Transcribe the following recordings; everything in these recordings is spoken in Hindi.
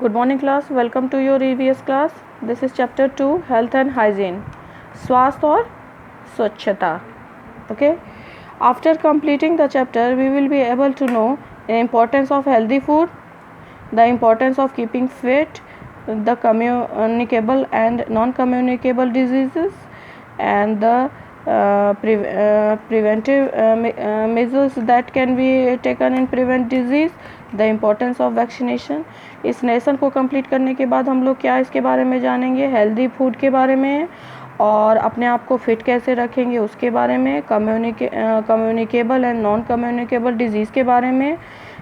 Good morning class, welcome to your EVS class. This is chapter 2 health and hygiene. स्वास्थ्य और स्वच्छता. Okay. After completing the chapter, we will be able to know the importance of healthy food, the importance of keeping fit, the communicable and non-communicable diseases, and the preventive measures that can be taken in prevent disease, the importance of vaccination. इस लेसन को कंप्लीट करने के बाद हम लोग क्या इसके बारे में जानेंगे, हेल्दी फूड के बारे में, और अपने आप को फिट कैसे रखेंगे उसके बारे में, communicable and non communicable disease के बारे में,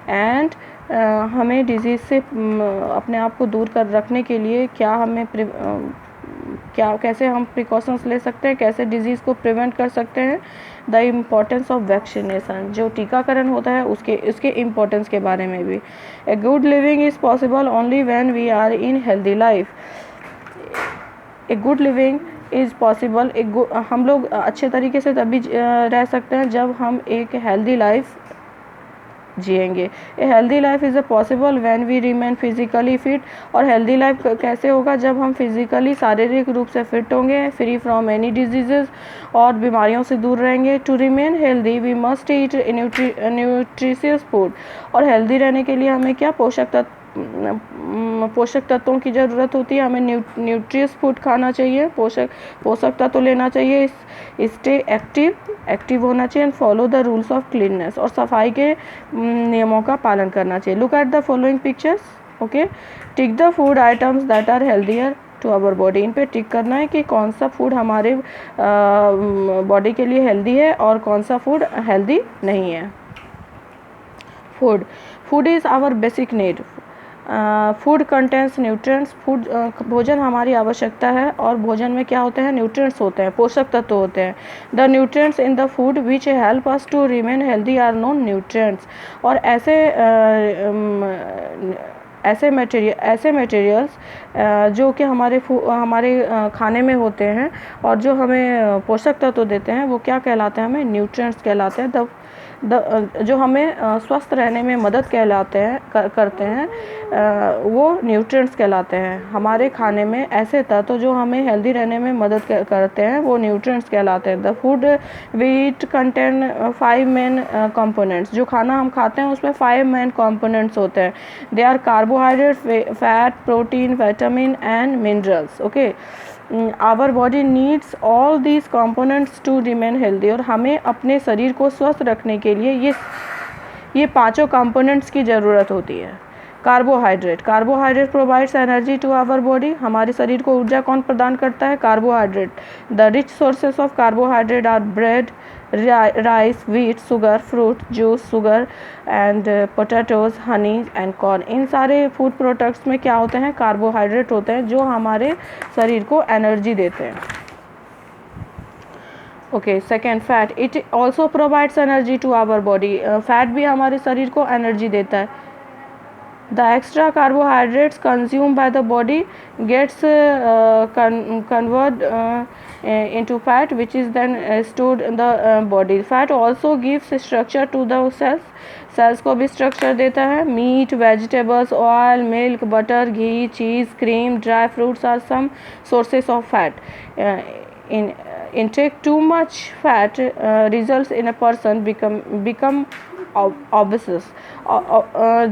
एंड हमें डिजीज़ से अपने आप को दूर कर रखने के लिए कैसे हम प्रिकॉशंस ले सकते हैं, कैसे डिजीज़ को प्रिवेंट कर सकते हैं, द इम्पोर्टेंस ऑफ वैक्सीनेशन, जो टीकाकरण होता है उसके इम्पोर्टेंस के बारे में भी. A good living is possible only when we are in healthy life. A good living is possible, हम लोग अच्छे तरीके से तभी रह सकते हैं जब हम एक हेल्दी लाइफ जिएंगे. A healthy life is a possible when we remain physically fit. और हेल्दी लाइफ कैसे होगा, जब हम फिजिकली शारीरिक रूप से फिट होंगे, फ्री फ्रॉम एनी डिजीजेस, और बीमारियों से दूर रहेंगे. To remain healthy we must eat nutritious food. और हेल्दी रहने के लिए हमें क्या पोषक तत्वों की ज़रूरत होती है. हमें न्यूट्रियस फूड खाना चाहिए, पोषक तत्व लेना चाहिए. स्टे एक्टिव होना चाहिए, and follow the rules of cleanness, और सफाई के नियमों का पालन करना चाहिए. Look at the following pictures. Okay, tick the food items that are healthier to our body. इन पे टिक करना है कि कौन सा फूड हमारे बॉडी के लिए हेल्दी है और कौन सा फूड हेल्दी नहीं है. Food is our basic need. Food contents nutrients. भोजन हमारी आवश्यकता है, और भोजन में क्या होते हैं, न्यूट्रिएंट्स होते हैं, पोषक तत्व होते हैं. The nutrients in the food which help us to remain healthy are known nutrients. और ऐसे मटेरियल्स जो कि हमारे खाने में होते हैं और जो हमें पोषक तत्व देते हैं, वो क्या कहलाते हैं, हमें न्यूट्रिएंट्स कहलाते हैं. जो हमें स्वस्थ रहने में मदद करते हैं, वो न्यूट्रिएंट्स कहलाते हैं. हमारे खाने में ऐसे तत्व जो हमें हेल्दी रहने में मदद करते हैं, वो न्यूट्रिएंट्स कहलाते हैं. The food we eat contain 5 main components. जो खाना हम खाते हैं उसमें 5 मेन कंपोनेंट्स होते हैं. They are carbohydrate, fat, protein, vitamin and minerals. Okay, our body needs all these components to remain healthy. और हमें अपने शरीर को स्वस्थ रखने के लिए ये पांचों कंपोनेंट्स की ज़रूरत होती है. Carbohydrate provides energy to our body. हमारे शरीर को ऊर्जा कौन प्रदान करता है, carbohydrate. The rich sources of carbohydrate are bread, rice, wheat, sugar, fruit juice, sugar and potatoes, honey and corn. इन सारे फूड प्रोडक्ट्स में क्या होते हैं, कार्बोहाइड्रेट होते हैं, जो हमारे शरीर को एनर्जी देते हैं. Okay, second, fat. It also provides energy to our body. Fat भी हमारे शरीर को एनर्जी देता है. The extra carbohydrates consumed by the body gets converted into fat, which is then stored in the body. Fat also gives structure to the cells को भी स्ट्रक्चर देता है. Meat, vegetables, oil, milk, butter, ghee, cheese, cream, dry fruits are some sources of fat. intake too much fat results in a person become obese.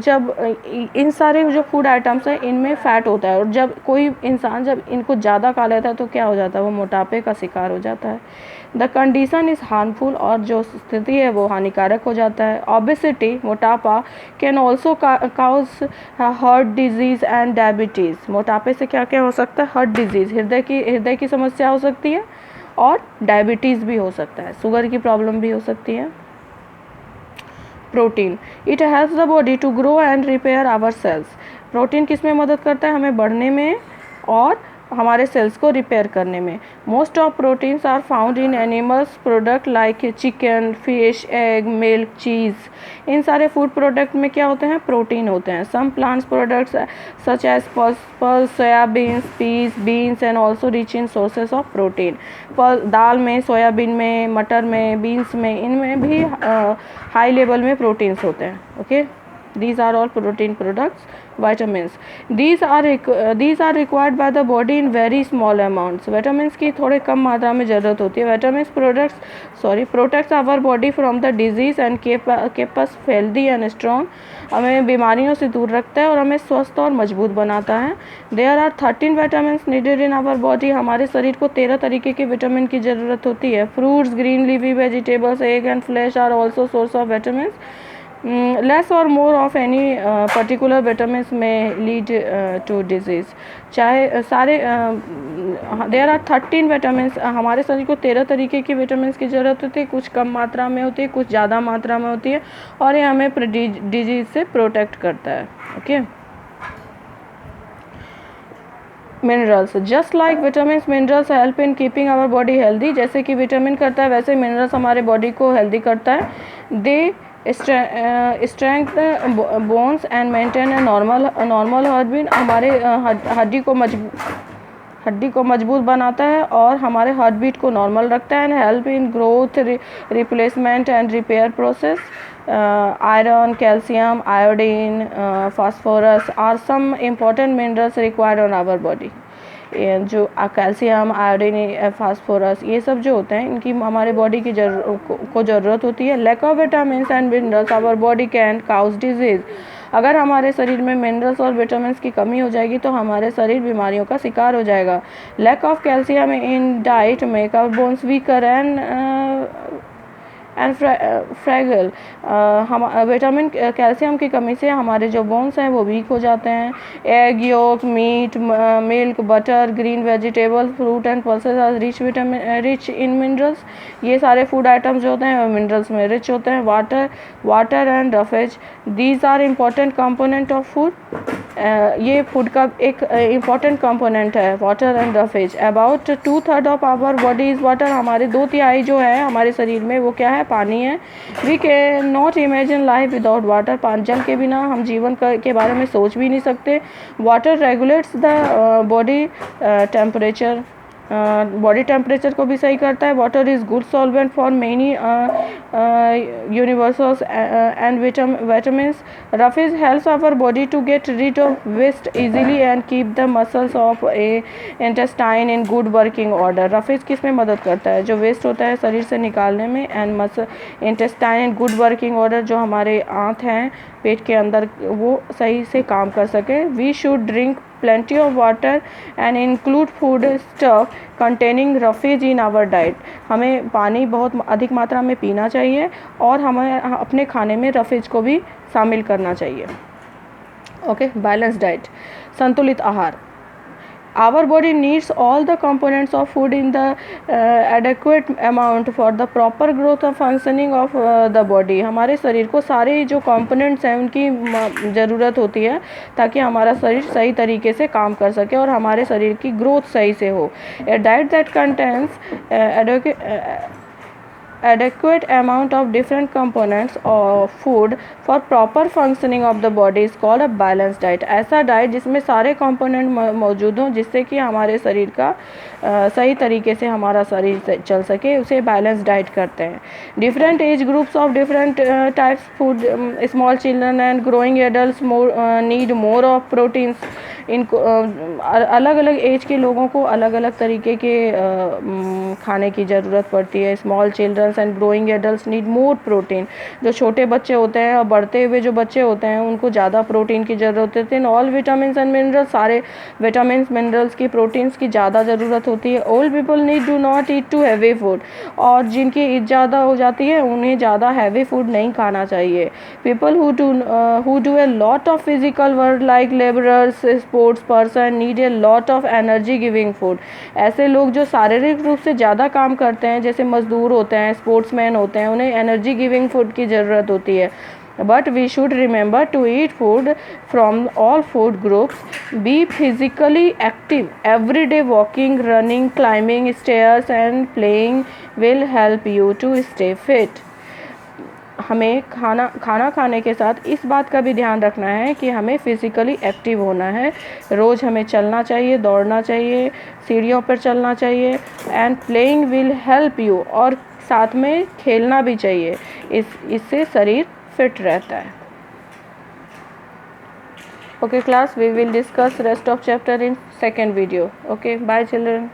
जब इन सारे जो फूड आइटम्स हैं इनमें फ़ैट होता है, और जब कोई इंसान जब इनको ज़्यादा खा लेता है तो क्या हो जाता है, वो मोटापे का शिकार हो जाता है. The condition is harmful. और जो स्थिति है वो हानिकारक हो जाता है. ओबेसिटी, मोटापा, can also cause heart disease and diabetes. मोटापे से क्या क्या हो सकता है, हार्ट डिजीज़, हृदय की समस्या हो सकती है, और डायबिटीज़ भी हो सकता है, शुगर की प्रॉब्लम भी हो सकती है. Protein. It helps the body to grow and repair our cells. Protein किस में मदद करता है, हमें बढ़ने में और हमारे सेल्स को रिपेयर करने में. Most of proteins are found in animals product like chicken, fish, egg, milk, cheese. इन सारे फूड प्रोडक्ट में क्या होते हैं, प्रोटीन होते हैं. Some plants products such as pulse, soybeans, peas, beans and also rich in sources of protein. दाल में, सोयाबीन में, मटर में, बीन्स में, इनमें भी हाई लेवल में प्रोटीन्स होते हैं. Okay, These are all protein products. Vitamins, these are required by the body in very small amounts. Vitamins की थोड़े कम मात्रा में ज़रूरत होती है. Vitamins protects our body from the disease and keep us healthy and strong. हमें बीमारियों से दूर रखता है और हमें स्वस्थ और मजबूत बनाता है. There are 13 vitamins needed in our body. हमारे शरीर को 13 तरीके के विटामिन की ज़रूरत होती है. Fruits, green leafy vegetables, egg and flesh are also source of vitamins. Less or more of any particular vitamins may lead to disease. चाहे सारे there are 13 vitamins. हमारे शरीर को 13 तरीके की विटामिन्स की ज़रूरत होती है. कुछ कम मात्रा में होती है, कुछ ज़्यादा मात्रा में होती है और ये हमें डिजीज़ से प्रोटेक्ट करता है. Okay. Minerals, just like vitamins minerals help in keeping our body healthy. जैसे कि विटामिन करता है वैसे मिनरल्स हमारे बॉडी को हेल्दी करता है. दे strengthen bones and maintain a normal heartbeat. हमारे हड्डी को मजबूत बनाता है और हमारे हार्ट बीट को नॉर्मल रखता है. And help in growth, replacement and repair process. Iron, calcium, iodine, phosphorus are some important minerals required on our body. जो कैल्शियम, आयोडीन, फास्फोरस ये सब जो होते हैं इनकी हमारे बॉडी की ज़रूरत होती है. Lack of vitamins and minerals our body can cause disease. अगर हमारे शरीर में मिनरल्स और विटामिन्स की कमी हो जाएगी तो हमारे शरीर बीमारियों का शिकार हो जाएगा. Lack of calcium in diet make our bones weaker and fragile. हम विटामिन कैल्शियम की कमी से हमारे जो बोन्स हैं वो वीक हो जाते हैं. Egg yolk, meat, milk, butter, green vegetable, fruit and pulses are rich in minerals. ये सारे फूड आइटम्स जो होते हैं वो मिनरल्स में रिच होते हैं. Water and roughage, these are important component of food. ये फूड का एक इम्पॉर्टेंट कंपोनेंट है water and roughage. About 2/3 of our body is water. हमारे 2/3 जो है हमारे शरीर में वो क्या है? पानी है. We can not imagine life without water. जल के बिना हम जीवन के बारे में सोच भी नहीं सकते. Water regulates the body temperature. Body temperature को भी सही करता है. Water is good solvent for many universals and vitamins. Roughage helps our body to get rid of waste easily and keep the muscles of intestine in good working order. Roughage किस में मदद करता है? जो वेस्ट होता है शरीर से निकालने में. And muscle intestine in good working order, जो हमारे आंत हैं पेट के अंदर वो सही से काम कर सके. We should drink plenty of water and include food stuff containing roughage in our diet. हमें पानी बहुत अधिक मात्रा में पीना चाहिए और हमें अपने खाने में रफेज को भी शामिल करना चाहिए. ओके. बैलेंस डाइट, संतुलित आहार. Our body needs all the components of food in the adequate amount for the proper growth and functioning of the body. हमारे शरीर को सारे जो components हैं उनकी ज़रूरत होती है ताकि हमारा शरीर सही तरीके से काम कर सके और हमारे शरीर की ग्रोथ सही से हो. A diet that contains adequate amount of different components of food for proper functioning of the body is called a balanced diet. ऐसा डाइट जिसमें सारे कंपोनेंट मौजूद हों जिससे कि हमारे शरीर का सही तरीके से हमारा शरीर चल सके उसे बैलेंस डाइट कहते हैं. Different age groups of different types food. Small children and growing adults need more of proteins. इनको अलग अलग एज के लोगों को अलग अलग तरीके के खाने की ज़रूरत पड़ती है. Small children's and growing adults need more protein. जो छोटे बच्चे होते हैं और बढ़ते हुए जो बच्चे होते हैं उनको ज़्यादा प्रोटीन की ज़रूरत होती है. ऑल विटामिन्स एंड मिनरल्स, सारे विटामिन्स मिनरल्स की प्रोटीन्स की ज़्यादा ज़रूरत होती है. Old people need do not eat too heavy food. और जिनकी एज ज़्यादा हो जाती है उन्हें ज़्यादा हैवी फूड नहीं खाना चाहिए. People who do a lot of physical work like labourers, sports person need a lot of energy giving food. ऐसे लोग जो शारीरिक रूप से ज़्यादा काम करते हैं जैसे मजदूर होते हैं, स्पोर्ट्समैन होते हैं, उन्हें एनर्जी गिविंग फूड की ज़रूरत होती है. But we should remember to eat food from all food groups. Be physically active. Every day walking, running, climbing stairs and playing will help you to stay fit. हमें खाना खाने के साथ इस बात का भी ध्यान रखना है कि हमें फिज़िकली एक्टिव होना है. रोज़ हमें चलना चाहिए, दौड़ना चाहिए, सीढ़ियों पर चलना चाहिए. And playing will help you. और साथ में खेलना भी चाहिए. इससे शरीर फिट रहता है. Okay class, we will discuss rest of chapter in second video. Okay, bye children.